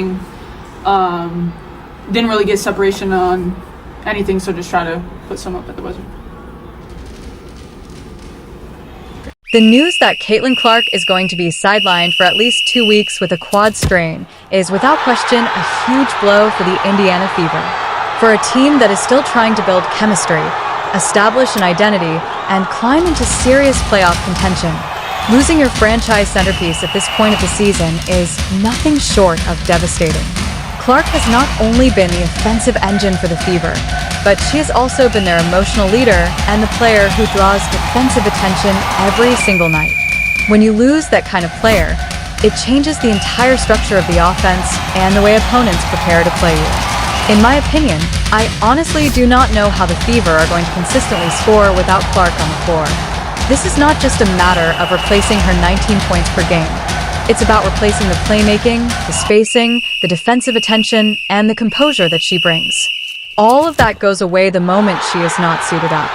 spacing. Didn't really get separation on anything, so just try to put some up at the buzzer. The news that Caitlin Clark is going to be sidelined for at least 2 weeks with a quad strain is without question a huge blow for the Indiana Fever. For a team that is still trying to build chemistry, establish an identity, and climb into serious playoff contention, losing your franchise centerpiece at this point of the season is nothing short of devastating. Clark has not only been the offensive engine for the Fever, but she has also been their emotional leader and the player who draws defensive attention every single night. When you lose that kind of player, it changes the entire structure of the offense and the way opponents prepare to play you. In my opinion, I honestly do not know how the Fever are going to consistently score without Clark on the floor. This is not just a matter of replacing her 19 points per game. It's about replacing the playmaking, the spacing, the defensive attention, and the composure that she brings. All of that goes away the moment she is not suited up.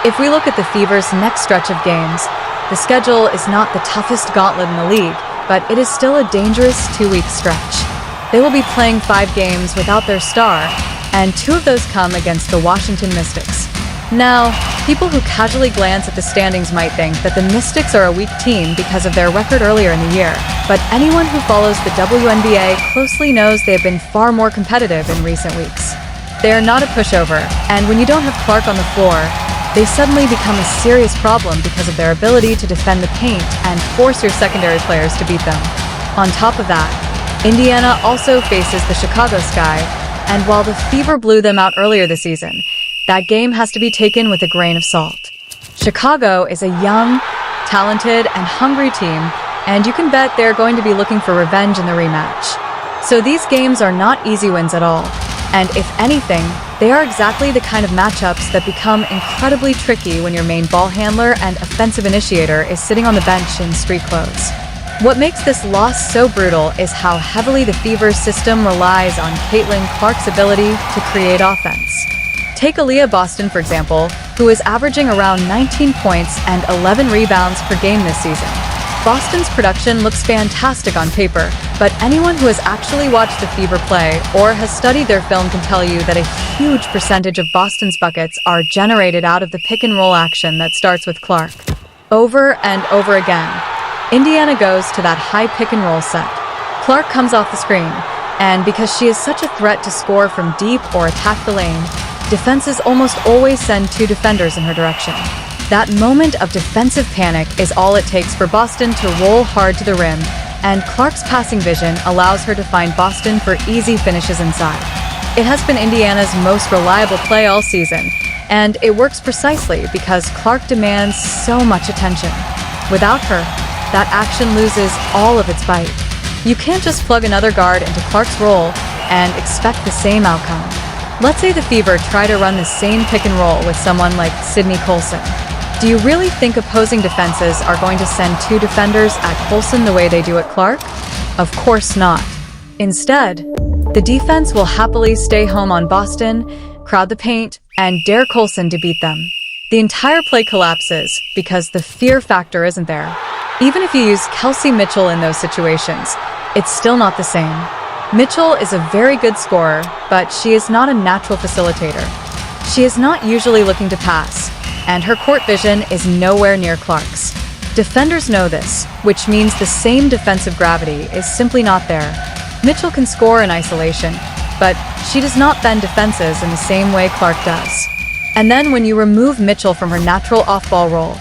If we look at the Fever's next stretch of games, the schedule is not the toughest gauntlet in the league, but it is still a dangerous 2-week stretch. They will be playing 5 games without their star, and 2 of those come against the Washington Mystics. Now, people who casually glance at the standings might think that the Mystics are a weak team because of their record earlier in the year, but anyone who follows the WNBA closely knows they have been far more competitive in recent weeks. They are not a pushover, and when you don't have Clark on the floor, they suddenly become a serious problem because of their ability to defend the paint and force your secondary players to beat them. On top of that, Indiana also faces the Chicago Sky, and while the Fever blew them out earlier this season, that game has to be taken with a grain of salt. Chicago is a young, talented, and hungry team, and you can bet they're going to be looking for revenge in the rematch. So these games are not easy wins at all, and if anything, they are exactly the kind of matchups that become incredibly tricky when your main ball handler and offensive initiator is sitting on the bench in street clothes. What makes this loss so brutal is how heavily the Fever's system relies on Caitlin Clark's ability to create offense. Take Aaliyah Boston, for example, who is averaging around 19 points and 11 rebounds per game this season. Boston's production looks fantastic on paper, but anyone who has actually watched the Fever play or has studied their film can tell you that a huge percentage of Boston's buckets are generated out of the pick-and-roll action that starts with Clark. Over and over again, Indiana goes to that high pick-and-roll set. Clark comes off the screen, and because she is such a threat to score from deep or attack the lane, defenses almost always send 2 defenders in her direction. That moment of defensive panic is all it takes for Boston to roll hard to the rim, and Clark's passing vision allows her to find Boston for easy finishes inside. It has been Indiana's most reliable play all season, and it works precisely because Clark demands so much attention. Without her, that action loses all of its bite. You can't just plug another guard into Clark's role and expect the same outcome. Let's say the Fever try to run the same pick and roll with someone like Sydney Colson. Do you really think opposing defenses are going to send 2 defenders at Colson the way they do at Clark? Of course not. Instead, the defense will happily stay home on Boston, crowd the paint, and dare Colson to beat them. The entire play collapses because the fear factor isn't there. Even if you use Kelsey Mitchell in those situations, it's still not the same. Mitchell is a very good scorer, but she is not a natural facilitator. She is not usually looking to pass, and her court vision is nowhere near Clark's. Defenders know this, which means the same defensive gravity is simply not there. Mitchell can score in isolation, but she does not bend defenses in the same way Clark does. And then when you remove Mitchell from her natural off-ball role,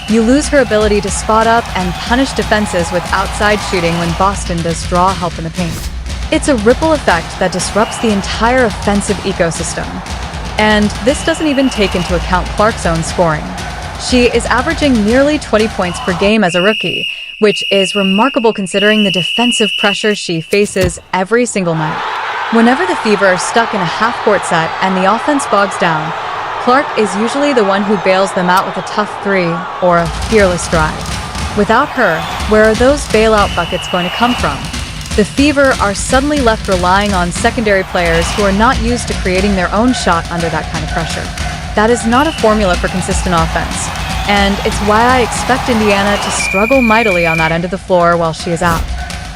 you lose her ability to spot up and punish defenses with outside shooting when Boston does draw help in the paint. It's a ripple effect that disrupts the entire offensive ecosystem. And this doesn't even take into account Clark's own scoring. She is averaging nearly 20 points per game as a rookie, which is remarkable considering the defensive pressure she faces every single night. Whenever the Fever are stuck in a half-court set and the offense bogs down, Clark is usually the one who bails them out with a tough 3 or a fearless drive. Without her, where are those bailout buckets going to come from? The Fever are suddenly left relying on secondary players who are not used to creating their own shot under that kind of pressure. That is not a formula for consistent offense, and it's why I expect Indiana to struggle mightily on that end of the floor while she is out.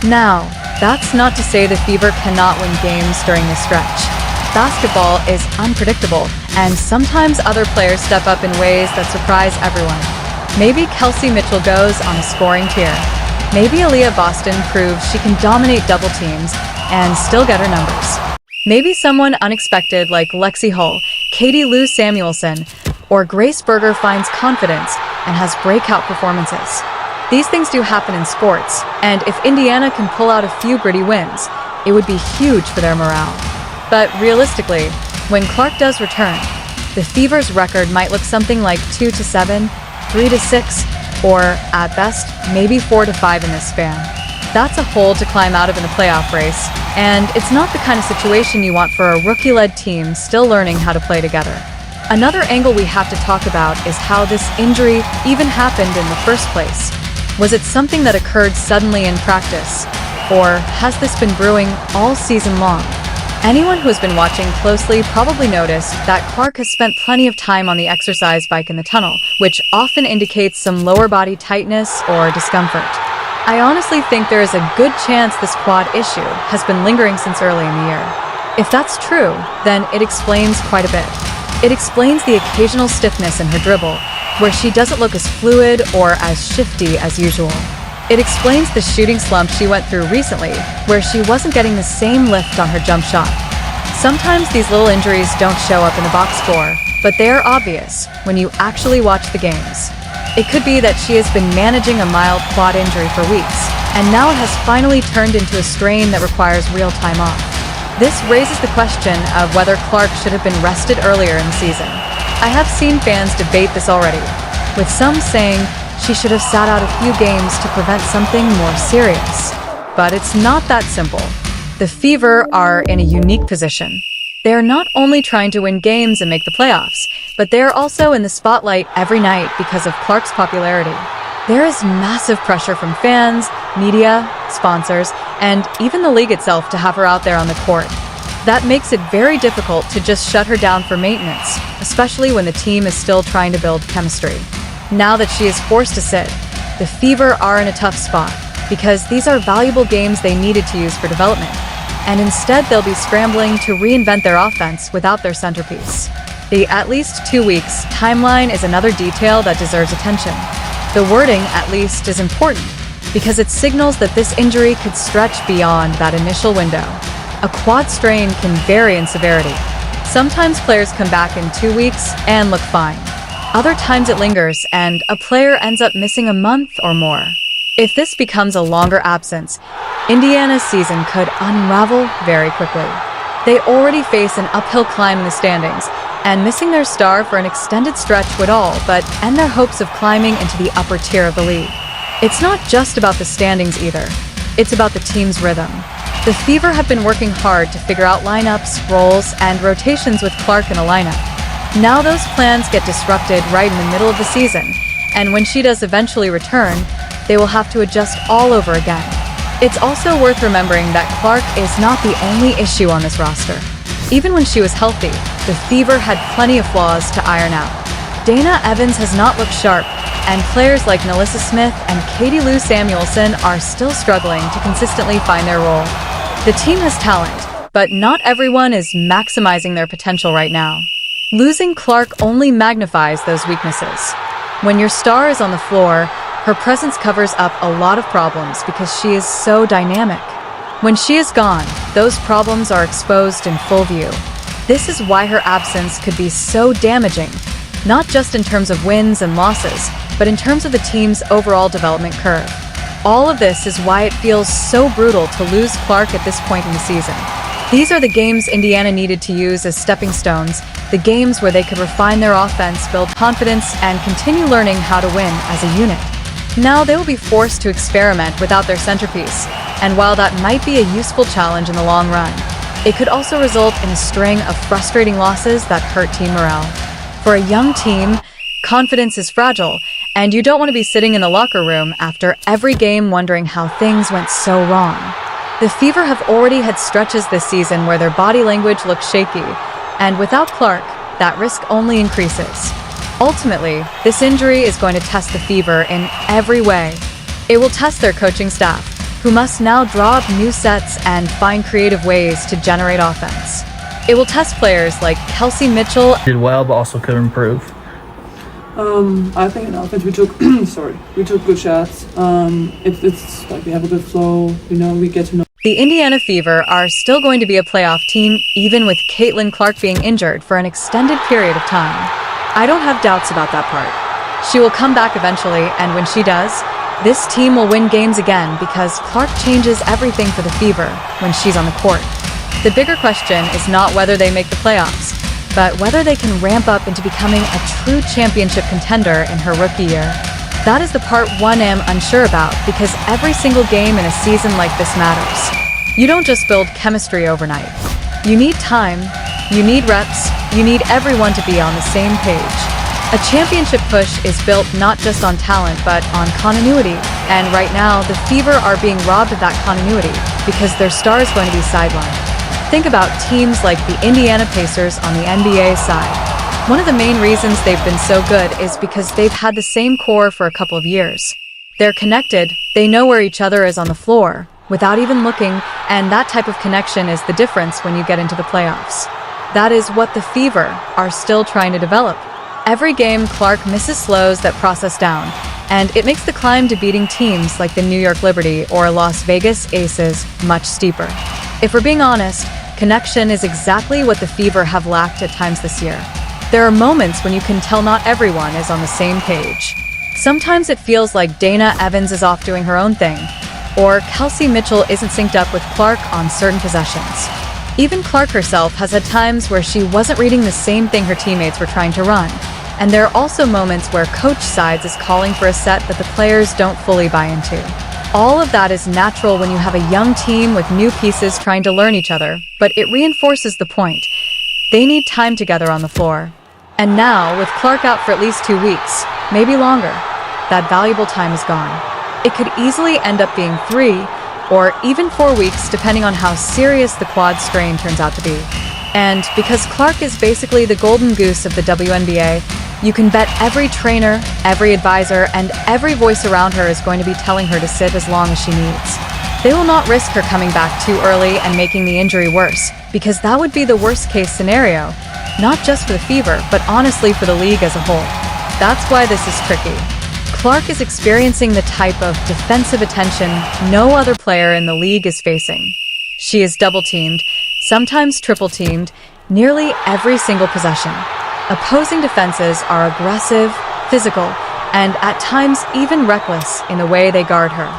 Now, That's not to say the Fever cannot win games during this stretch. Basketball is unpredictable, and sometimes other players step up in ways that surprise everyone. Maybe Kelsey Mitchell goes on a scoring tear. Maybe Aaliyah Boston proves she can dominate double teams and still get her numbers. Maybe someone unexpected like Lexi Hull, Katie Lou Samuelson, or Grace Berger finds confidence and has breakout performances. These things do happen in sports, and if Indiana can pull out a few gritty wins, it would be huge for their morale. But realistically, when Clark does return, the Fever's record might look something like 2-7, 3-6, or, at best, maybe 4-5 in this span. That's a hole to climb out of in the playoff race, and it's not the kind of situation you want for a rookie-led team still learning how to play together. Another angle we have to talk about is how this injury even happened in the first place. Was it something that occurred suddenly in practice, or has this been brewing all season long? Anyone who has been watching closely probably noticed that Clark has spent plenty of time on the exercise bike in the tunnel, which often indicates some lower body tightness or discomfort. I honestly think there is a good chance this quad issue has been lingering since early in the year. If that's true, then it explains quite a bit. It explains the occasional stiffness in her dribble, where she doesn't look as fluid or as shifty as usual. It explains the shooting slump she went through recently, where she wasn't getting the same lift on her jump shot. Sometimes these little injuries don't show up in the box score, but they are obvious when you actually watch the games. It could be that she has been managing a mild quad injury for weeks, and now it has finally turned into a strain that requires real time off. This raises the question of whether Clark should have been rested earlier in the season. I have seen fans debate this already, with some saying she should have sat out a few games to prevent something more serious. But it's not that simple. The Fever are in a unique position. They are not only trying to win games and make the playoffs, but they are also in the spotlight every night because of Clark's popularity. There is massive pressure from fans, media, sponsors, and even the league itself to have her out there on the court. That makes it very difficult to just shut her down for maintenance, especially when the team is still trying to build chemistry. Now that she is forced to sit, the Fever are in a tough spot because these are valuable games they needed to use for development, and instead they'll be scrambling to reinvent their offense without their centerpiece. The at least 2 weeks timeline is another detail that deserves attention. The wording, at least, is important because it signals that this injury could stretch beyond that initial window. A quad strain can vary in severity. Sometimes players come back in 2 weeks and look fine. Other times it lingers, and a player ends up missing a month or more. If this becomes a longer absence, Indiana's season could unravel very quickly. They already face an uphill climb in the standings, and missing their star for an extended stretch would all but end their hopes of climbing into the upper tier of the league. It's not just about the standings either. It's about the team's rhythm. The Fever have been working hard to figure out lineups, roles, and rotations with Clark in a lineup. Now those plans get disrupted right in the middle of the season, and when she does eventually return, they will have to adjust all over again. It's also worth remembering that Clark is not the only issue on this roster. Even when she was healthy, the Fever had plenty of flaws to iron out. Dana Evans has not looked sharp, and players like Nalissa Smith and Katie Lou Samuelson are still struggling to consistently find their role. The team has talent, but not everyone is maximizing their potential right now. Losing Clark only magnifies those weaknesses. When your star is on the floor, her presence covers up a lot of problems because she is so dynamic. When she is gone, those problems are exposed in full view. This is why her absence could be so damaging, not just in terms of wins and losses, but in terms of the team's overall development curve. All of this is why it feels so brutal to lose Clark at this point in the season. These are the games Indiana needed to use as stepping stones, the games where they could refine their offense, build confidence, and continue learning how to win as a unit. Now they will be forced to experiment without their centerpiece, and while that might be a useful challenge in the long run, it could also result in a string of frustrating losses that hurt team morale. For a young team, confidence is fragile, and you don't want to be sitting in the locker room after every game wondering how things went so wrong. The Fever have already had stretches this season where their body language looks shaky, and without Clark, that risk only increases. Ultimately, this injury is going to test the Fever in every way. It will test their coaching staff, who must now draw up new sets and find creative ways to generate offense. It will test players like Kelsey Mitchell. Did well, but also could improve. I think in offense we took we took good shots. It's like we have a good flow. We get to know. The Indiana Fever are still going to be a playoff team, even with Caitlin Clark being injured for an extended period of time. I don't have doubts about that part. She will come back eventually, and when she does, this team will win games again because Clark changes everything for the Fever when she's on the court. The bigger question is not whether they make the playoffs, but whether they can ramp up into becoming a true championship contender in her rookie year. That is the part one am unsure about, because every single game in a season like this matters. You don't just build chemistry overnight. You need time, you need reps, you need everyone to be on the same page. A championship push is built not just on talent, but on continuity. And right now, the Fever are being robbed of that continuity because their star is going to be sidelined. Think about teams like the Indiana Pacers on the NBA side. One of the main reasons they've been so good is because they've had the same core for a couple of years. They're connected, they know where each other is on the floor, without even looking, and that type of connection is the difference when you get into the playoffs. That is what the Fever are still trying to develop. Every game, Clark misses slows that process down, and it makes the climb to beating teams like the New York Liberty or Las Vegas Aces much steeper. If we're being honest, connection is exactly what the Fever have lacked at times this year. There are moments when you can tell not everyone is on the same page. Sometimes it feels like Dana Evans is off doing her own thing, or Kelsey Mitchell isn't synced up with Clark on certain possessions. Even Clark herself has had times where she wasn't reading the same thing her teammates were trying to run, and there are also moments where Coach Sides is calling for a set that the players don't fully buy into. All of that is natural when you have a young team with new pieces trying to learn each other, but it reinforces the point. They need time together on the floor. And now, with Clark out for at least 2 weeks, maybe longer, that valuable time is gone. It could easily end up being 3 or even 4 weeks, depending on how serious the quad strain turns out to be. And because Clark is basically the golden goose of the WNBA, you can bet every trainer, every advisor, and every voice around her is going to be telling her to sit as long as she needs. They will not risk her coming back too early and making the injury worse, because that would be the worst-case scenario, not just for the Fever, but honestly for the league as a whole. That's why this is tricky. Clark is experiencing the type of defensive attention no other player in the league is facing. She is double-teamed, sometimes triple-teamed, nearly every single possession. Opposing defenses are aggressive, physical, and at times even reckless in the way they guard her.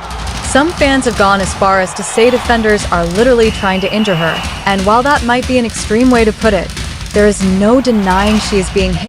Some fans have gone as far as to say defenders are literally trying to injure her, and while that might be an extreme way to put it, there is no denying she is being hit.